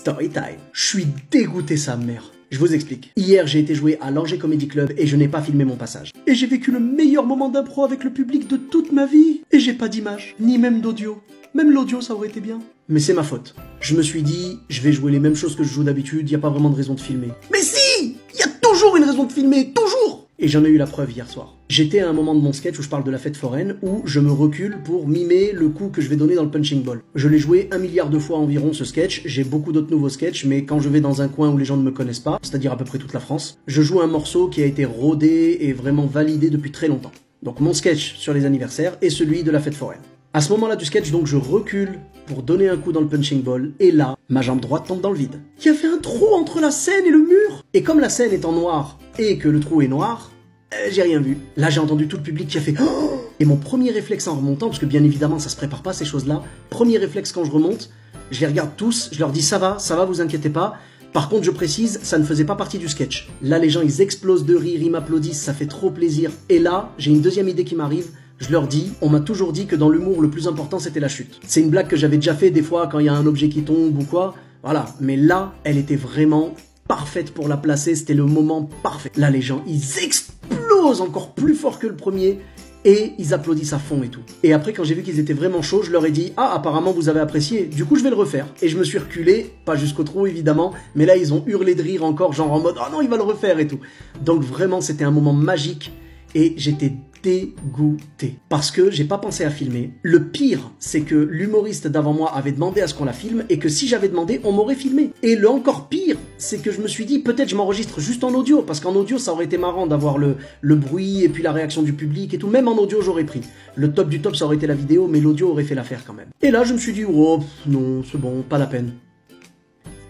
Story time. Je suis dégoûté sa mère. Je vous explique. Hier, j'ai été jouer à l'Angers Comedy Club et je n'ai pas filmé mon passage. Et j'ai vécu le meilleur moment d'impro avec le public de toute ma vie. Et j'ai pas d'image, ni même d'audio. Même l'audio, ça aurait été bien. Mais c'est ma faute. Je me suis dit, je vais jouer les mêmes choses que je joue d'habitude, y a pas vraiment de raison de filmer. Mais si! Y a toujours une raison de filmer, toujours! Et j'en ai eu la preuve hier soir. J'étais à un moment de mon sketch où je parle de la fête foraine, où je me recule pour mimer le coup que je vais donner dans le punching ball. Je l'ai joué 1 milliard de fois environ ce sketch, j'ai beaucoup d'autres nouveaux sketchs, mais quand je vais dans un coin où les gens ne me connaissent pas, c'est-à-dire à peu près toute la France, je joue un morceau qui a été rodé et vraiment validé depuis très longtemps. Donc mon sketch sur les anniversaires est celui de la fête foraine. À ce moment-là du sketch, donc, je recule pour donner un coup dans le punching ball, et là, ma jambe droite tombe dans le vide. Il y avait un trou entre la scène et le mur. Et comme la scène est en noir, et que le trou est noir, j'ai rien vu. Là, j'ai entendu tout le public qui a fait oh! Et mon premier réflexe en remontant, parce que bien évidemment, ça se prépare pas ces choses-là, premier réflexe quand je remonte, je les regarde tous, je leur dis ça va, vous inquiétez pas. Par contre, je précise, ça ne faisait pas partie du sketch. Là, les gens, ils explosent de rire, ils m'applaudissent, ça fait trop plaisir. Et là, j'ai une deuxième idée qui m'arrive. Je leur dis, on m'a toujours dit que dans l'humour, le plus important, c'était la chute. C'est une blague que j'avais déjà fait des fois quand il y a un objet qui tombe ou quoi. Voilà. Mais là, elle était vraiment parfaite pour la placer. C'était le moment parfait. Là, les gens, ils explosent encore plus fort que le premier. Et ils applaudissent à fond et tout. Et après, quand j'ai vu qu'ils étaient vraiment chauds, je leur ai dit « Ah, apparemment, vous avez apprécié. Du coup, je vais le refaire. » Et je me suis reculé, pas jusqu'au trou, évidemment. Mais là, ils ont hurlé de rire encore, genre en mode « Oh non, il va le refaire et tout. » Donc vraiment, c'était un moment magique. Et j'étais dégoûté. Parce que j'ai pas pensé à filmer. Le pire, c'est que l'humoriste d'avant moi avait demandé à ce qu'on la filme et que si j'avais demandé, on m'aurait filmé. Et le encore pire, c'est que je me suis dit, peut-être je m'enregistre juste en audio, parce qu'en audio, ça aurait été marrant d'avoir le bruit et puis la réaction du public et tout. Même en audio, j'aurais pris. Le top du top, ça aurait été la vidéo, mais l'audio aurait fait l'affaire quand même. Et là, je me suis dit, oh, non, c'est bon, pas la peine.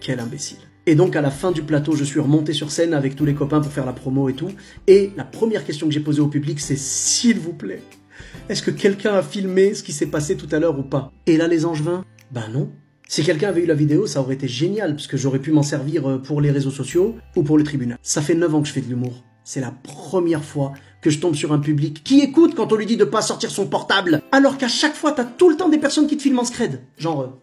Quel imbécile. Et donc à la fin du plateau, je suis remonté sur scène avec tous les copains pour faire la promo et tout. Et la première question que j'ai posée au public, c'est s'il vous plaît, est-ce que quelqu'un a filmé ce qui s'est passé tout à l'heure ou pas? Et là les angevins, ben non. Si quelqu'un avait eu la vidéo, ça aurait été génial, parce que j'aurais pu m'en servir pour les réseaux sociaux ou pour le tribunal. Ça fait 9 ans que je fais de l'humour. C'est la première fois que je tombe sur un public qui écoute quand on lui dit de pas sortir son portable, alors qu'à chaque fois, t'as tout le temps des personnes qui te filment en scred. Genre...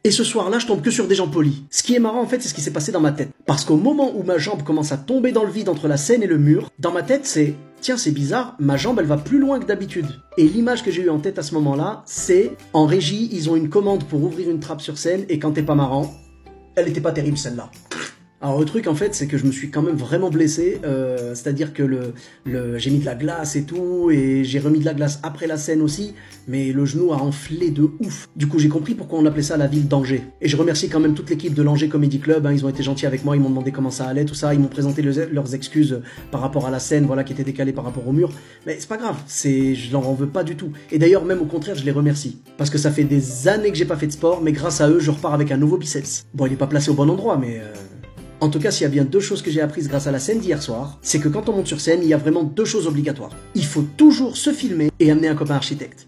Et ce soir-là, je tombe que sur des gens polis. Ce qui est marrant, en fait, c'est ce qui s'est passé dans ma tête. Parce qu'au moment où ma jambe commence à tomber dans le vide entre la scène et le mur, dans ma tête, c'est « Tiens, c'est bizarre, ma jambe, elle va plus loin que d'habitude. » Et l'image que j'ai eue en tête à ce moment-là, c'est « En régie, ils ont une commande pour ouvrir une trappe sur scène, et quand t'es pas marrant, elle était pas terrible, celle-là. » Alors le truc en fait c'est que je me suis quand même vraiment blessé, c'est-à-dire que j'ai mis de la glace et tout, et j'ai remis de la glace après la scène aussi, mais le genou a enflé de ouf. Du coup j'ai compris pourquoi on appelait ça la ville d'Angers. Et je remercie quand même toute l'équipe de l'Angers Comedy Club, hein, ils ont été gentils avec moi, ils m'ont demandé comment ça allait, tout ça, ils m'ont présenté leurs excuses par rapport à la scène, voilà, qui était décalée par rapport au mur. Mais c'est pas grave, je leur en veux pas du tout. Et d'ailleurs même au contraire je les remercie, parce que ça fait des années que j'ai pas fait de sport, mais grâce à eux je repars avec un nouveau biceps. Bon il est pas placé au bon endroit mais... En tout cas, s'il y a bien 2 choses que j'ai apprises grâce à la scène d'hier soir, c'est que quand on monte sur scène, il y a vraiment 2 choses obligatoires. Il faut toujours se filmer et amener un copain architecte.